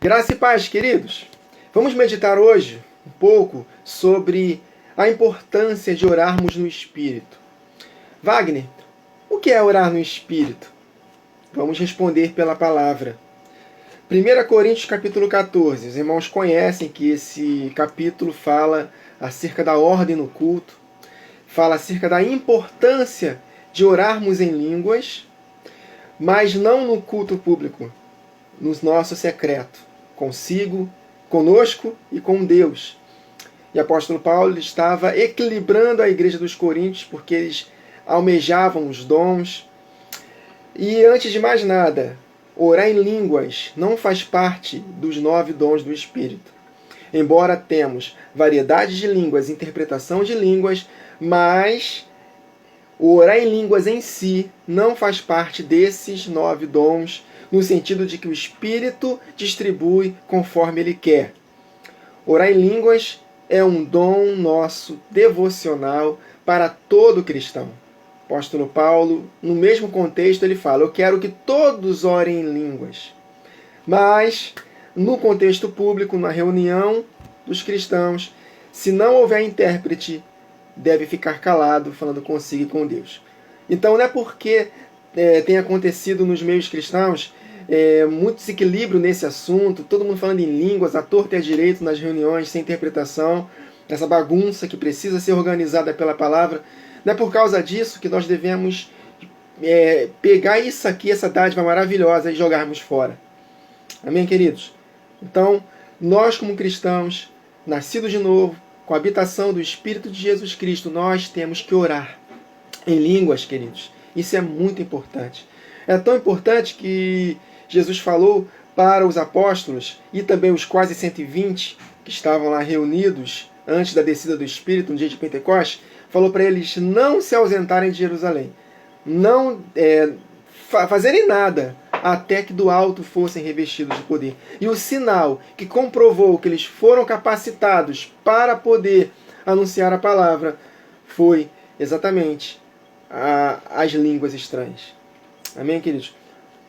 Graça e paz, queridos. Vamos meditar hoje um pouco sobre a importância de orarmos no Espírito. Wagner, o que é orar no Espírito? Vamos responder pela palavra. 1 Coríntios capítulo 14. Os irmãos conhecem que esse capítulo fala acerca da ordem no culto, fala acerca da importância de orarmos em línguas, mas não no culto público, no nosso secreto, consigo, conosco e com Deus. E o apóstolo Paulo estava equilibrando a igreja dos Coríntios, porque eles almejavam os dons. E antes de mais nada, orar em línguas não faz parte dos 9 dons do Espírito. Embora temos variedade de línguas, interpretação de línguas, mas o orar em línguas em si não faz parte desses 9 dons, no sentido de que o Espírito distribui conforme Ele quer. Orar em línguas é um dom nosso devocional para todo cristão. O apóstolo Paulo, no mesmo contexto, ele fala: eu quero que todos orem em línguas. Mas, no contexto público, na reunião dos cristãos, se não houver intérprete, deve ficar calado, falando consigo e com Deus. Então, não é porque tem acontecido nos meios cristãos muito desequilíbrio nesse assunto, todo mundo falando em línguas, à torta e à direito nas reuniões, sem interpretação, essa bagunça que precisa ser organizada pela palavra. Não é por causa disso que nós devemos pegar isso aqui, essa dádiva maravilhosa, e jogarmos fora. Amém, queridos? Então, nós como cristãos, nascidos de novo, com a habitação do Espírito de Jesus Cristo, nós temos que orar em línguas, queridos. Isso é muito importante. É tão importante que Jesus falou para os apóstolos e também os quase 120 que estavam lá reunidos antes da descida do Espírito, no dia de Pentecostes, falou para eles não se ausentarem de Jerusalém, não fazerem nada até que do alto fossem revestidos de poder. E o sinal que comprovou que eles foram capacitados para poder anunciar a palavra foi exatamente as línguas estranhas. Amém, queridos?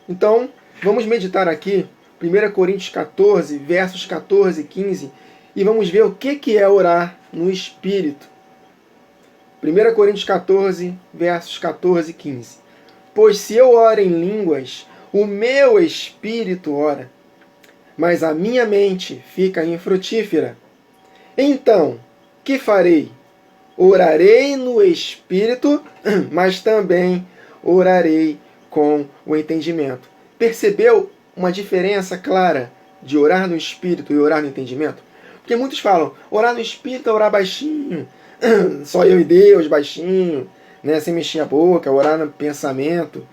Então, vamos meditar aqui 1 Coríntios 14, versos 14 e 15, e vamos ver o que é orar no Espírito. 1 Coríntios 14, versos 14 e 15. Pois se eu oro em línguas, o meu espírito ora, mas a minha mente fica infrutífera. Então, que farei? Orarei no Espírito, mas também orarei com o entendimento. Percebeu uma diferença clara de orar no Espírito e orar no entendimento? Porque muitos falam, orar no Espírito é orar baixinho, só eu e Deus, baixinho, né, sem mexer a boca, orar no pensamento.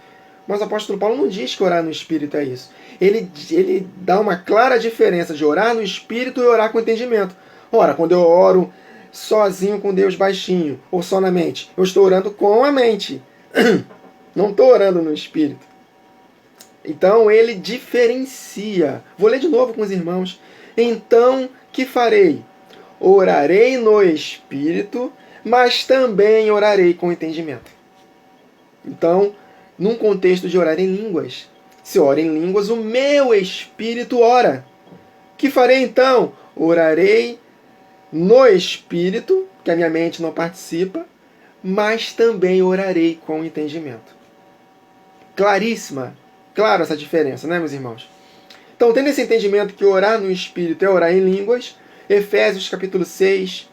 Mas o apóstolo Paulo não diz que orar no Espírito é isso. Ele dá uma clara diferença de orar no Espírito e orar com entendimento. Ora, quando eu oro sozinho com Deus baixinho, ou só na mente, eu estou orando com a mente. Não estou orando no Espírito. Então ele diferencia. Vou ler de novo com os irmãos. Então, que farei? Orarei no Espírito, mas também orarei com entendimento. Então, num contexto de orar em línguas, se ora em línguas, o meu espírito ora. Que farei então? Orarei no Espírito, que a minha mente não participa, mas também orarei com entendimento. Claríssima, claro essa diferença, né, meus irmãos? Então, tendo esse entendimento que orar no Espírito é orar em línguas, Efésios capítulo 6,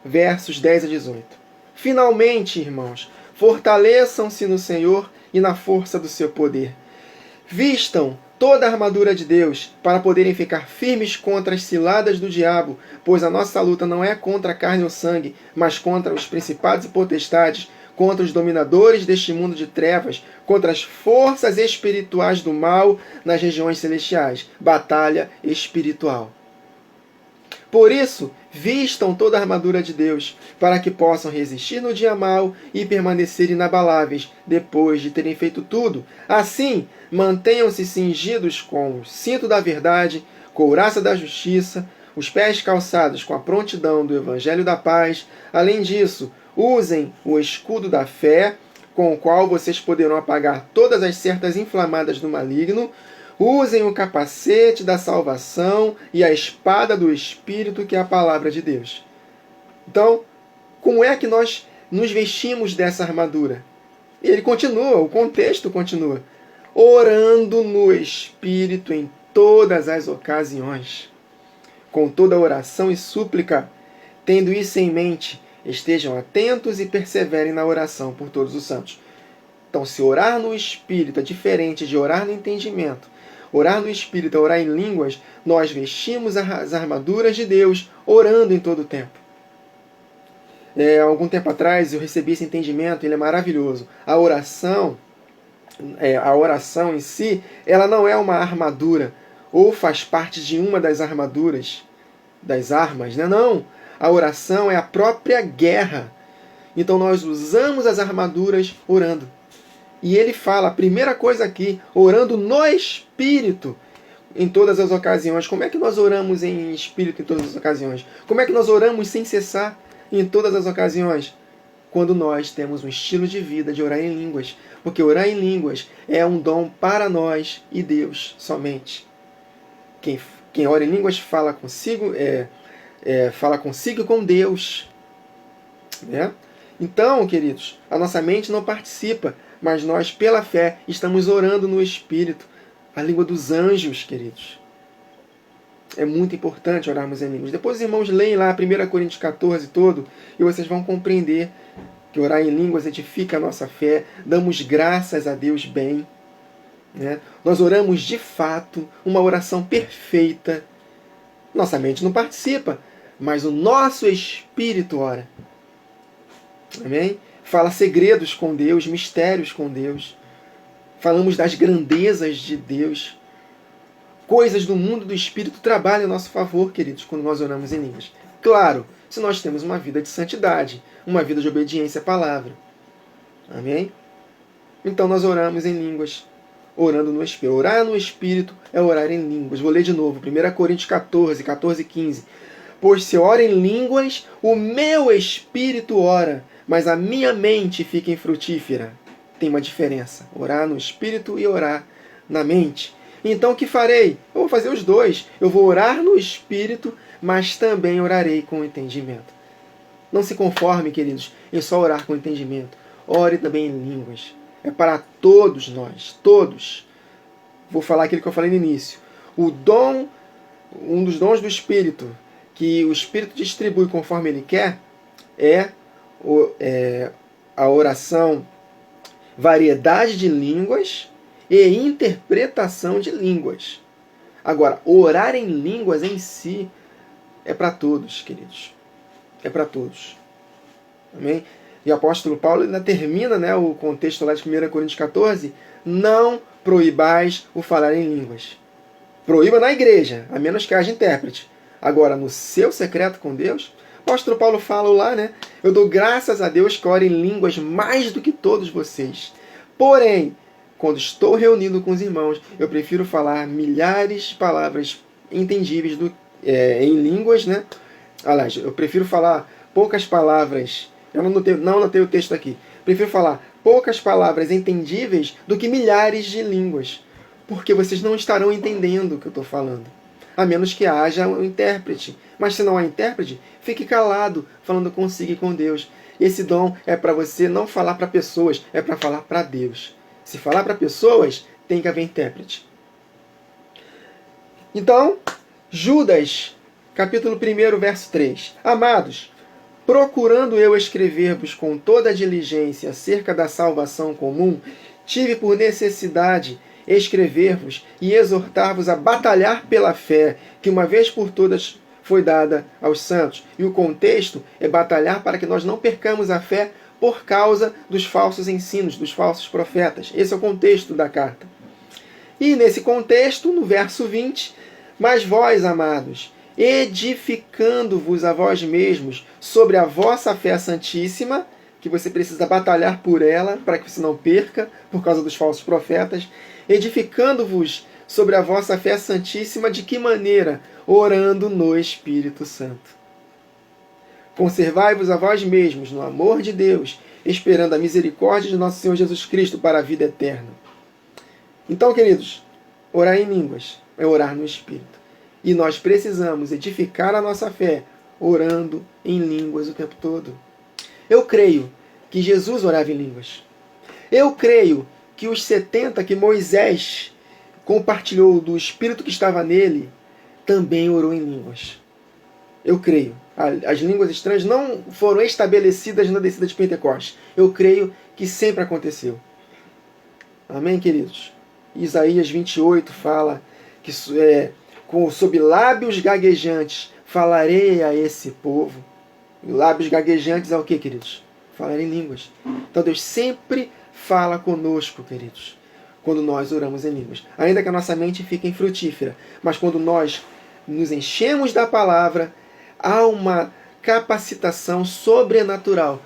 versos 10 a 18. Finalmente, irmãos, fortaleçam-se no Senhor e na força do seu poder. Vistam toda a armadura de Deus, para poderem ficar firmes contra as ciladas do diabo, pois a nossa luta não é contra a carne ou sangue, mas contra os principados e potestades, contra os dominadores deste mundo de trevas, contra as forças espirituais do mal nas regiões celestiais. Batalha espiritual. Por isso, vistam toda a armadura de Deus, para que possam resistir no dia mau e permanecer inabaláveis, depois de terem feito tudo. Assim, mantenham-se cingidos com o cinto da verdade, couraça da justiça, os pés calçados com a prontidão do evangelho da paz. Além disso, usem o escudo da fé, com o qual vocês poderão apagar todas as setas inflamadas do maligno. Usem o capacete da salvação e a espada do Espírito, que é a palavra de Deus. Então, como é que nós nos vestimos dessa armadura? E ele continua, o contexto continua. Orando no Espírito em todas as ocasiões, com toda oração e súplica, tendo isso em mente, estejam atentos e perseverem na oração por todos os santos. Então, se orar no Espírito é diferente de orar no entendimento, orar no Espírito é orar em línguas, nós vestimos as armaduras de Deus, orando em todo o tempo. Algum tempo atrás eu recebi esse entendimento, ele é maravilhoso. A oração em si, ela não é uma armadura, ou faz parte de uma das armaduras, das armas, né? Não. A oração é a própria guerra. Então nós usamos as armaduras orando. E ele fala, a primeira coisa aqui, orando no Espírito em todas as ocasiões. Como é que nós oramos em Espírito em todas as ocasiões? Como é que nós oramos sem cessar em todas as ocasiões? Quando nós temos um estilo de vida de orar em línguas. Porque orar em línguas é um dom para nós e Deus somente. Quem ora em línguas fala consigo e com Deus. Né? Então, queridos, a nossa mente não participa, mas nós, pela fé, estamos orando no Espírito. A língua dos anjos, queridos. É muito importante orarmos em línguas. Depois os irmãos leem lá 1 Coríntios 14 todo, e vocês vão compreender que orar em línguas edifica a nossa fé, damos graças a Deus bem. Né? Nós oramos de fato uma oração perfeita. Nossa mente não participa, mas o nosso espírito ora. Amém? Fala segredos com Deus, mistérios com Deus. Falamos das grandezas de Deus. Coisas do mundo do espírito trabalham a nosso favor, queridos, quando nós oramos em línguas. Claro, se nós temos uma vida de santidade, uma vida de obediência à palavra. Amém? Então nós oramos em línguas, orando no Espírito. Orar no Espírito é orar em línguas. Vou ler de novo, 1 Coríntios 14, 14 e 15. Pois se oro em línguas, o meu espírito ora, mas a minha mente fica infrutífera. Tem uma diferença, orar no Espírito e orar na mente. Então o que farei? Eu vou fazer os dois. Eu vou orar no Espírito, mas também orarei com entendimento. Não se conforme, queridos, em só orar com entendimento. Ore também em línguas. É para todos nós, todos. Vou falar aquilo que eu falei no início. Um dos dons do Espírito, que o Espírito distribui conforme Ele quer, é a oração, variedade de línguas e interpretação de línguas. Agora, orar em línguas em si é para todos, queridos. É para todos. Amém? E o apóstolo Paulo ainda termina, né, o contexto lá de 1 Coríntios 14, não proibais o falar em línguas. Proíba na igreja, a menos que haja intérprete. Agora, no seu secreto com Deus, o apóstolo Paulo fala lá, né, eu dou graças a Deus que oro em línguas mais do que todos vocês. Porém, quando estou reunido com os irmãos, eu prefiro falar milhares de palavras entendíveis em línguas, né? Aliás, eu prefiro falar poucas palavras. Eu não anotei o texto aqui. Prefiro falar poucas palavras entendíveis do que milhares de línguas. Porque vocês não estarão entendendo o que eu estou falando. A menos que haja um intérprete. Mas se não há intérprete, fique calado, falando consigo e com Deus. Esse dom é para você não falar para pessoas, é para falar para Deus. Se falar para pessoas, tem que haver intérprete. Então, Judas, capítulo 1, verso 3. Amados, procurando eu escrever-vos com toda a diligência acerca da salvação comum, tive por necessidade escrever-vos e exortar-vos a batalhar pela fé, que uma vez por todas foi dada aos santos. E o contexto é batalhar para que nós não percamos a fé por causa dos falsos ensinos, dos falsos profetas. Esse é o contexto da carta. E nesse contexto, no verso 20, mas vós, amados, edificando-vos a vós mesmos sobre a vossa fé santíssima, que você precisa batalhar por ela, para que você não perca por causa dos falsos profetas, edificando-vos sobre a vossa fé santíssima, de que maneira? Orando no Espírito Santo. Conservai-vos a vós mesmos no amor de Deus, esperando a misericórdia de nosso Senhor Jesus Cristo para a vida eterna. Então, queridos, Orar em línguas é orar no Espírito. E nós precisamos edificar a nossa fé orando em línguas o tempo todo. Eu creio que Jesus orava em línguas. Eu creio que os 70 que Moisés compartilhou do Espírito que estava nele, também orou em línguas. Eu creio. As línguas estranhas não foram estabelecidas na descida de Pentecostes. Eu creio que sempre aconteceu. Amém, queridos? Isaías 28 fala que sob lábios gaguejantes falarei a esse povo. Lábios gaguejantes é o que, queridos? Falar em línguas. Então Deus sempre fala conosco, queridos, quando nós oramos em línguas. Ainda que a nossa mente fique infrutífera, mas quando nós nos enchemos da palavra, há uma capacitação sobrenatural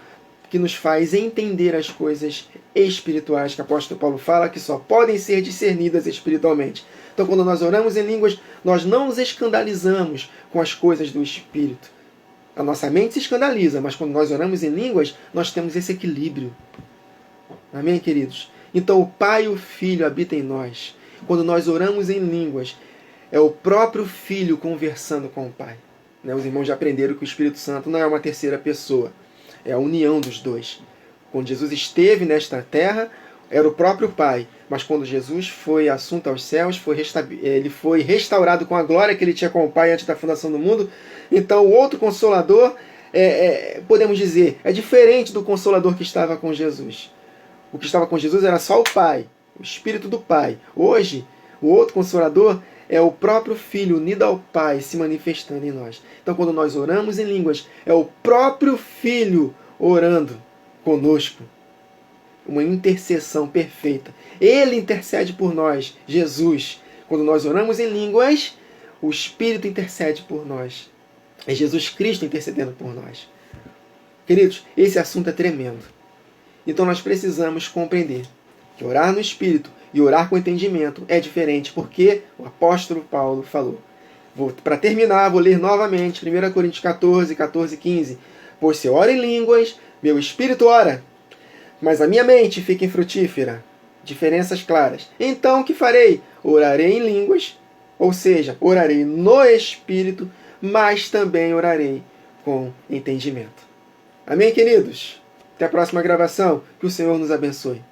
que nos faz entender as coisas espirituais que o apóstolo Paulo fala que só podem ser discernidas espiritualmente. Então, quando nós oramos em línguas, nós não nos escandalizamos com as coisas do Espírito. A nossa mente se escandaliza, mas quando nós oramos em línguas, nós temos esse equilíbrio. Amém, queridos? Então, o Pai e o Filho habitam em nós. Quando nós oramos em línguas, é o próprio Filho conversando com o Pai. Os irmãos já aprenderam que o Espírito Santo não é uma terceira pessoa. É a união dos dois. Quando Jesus esteve nesta terra, era o próprio Pai. Mas quando Jesus foi assunto aos céus, ele foi restaurado com a glória que ele tinha com o Pai antes da fundação do mundo. Então o outro Consolador, podemos dizer, é diferente do Consolador que estava com Jesus. O que estava com Jesus era só o Pai, o Espírito do Pai. Hoje, o outro Consolador é o próprio Filho unido ao Pai se manifestando em nós. Então, quando nós oramos em línguas, é o próprio Filho orando conosco. Uma intercessão perfeita. Ele intercede por nós, Jesus. Quando nós oramos em línguas, o Espírito intercede por nós. É Jesus Cristo intercedendo por nós. Queridos, esse assunto é tremendo. Então nós precisamos compreender que orar no Espírito e orar com entendimento é diferente, porque o apóstolo Paulo falou. Para terminar, vou ler novamente 1 Coríntios 14, 14 e 15. Pois se eu oro em línguas, meu espírito ora, mas a minha mente fica infrutífera. Diferenças claras. Então o que farei? Orarei em línguas, ou seja, orarei no Espírito, mas também orarei com entendimento. Amém, queridos? Até a próxima gravação. Que o Senhor nos abençoe.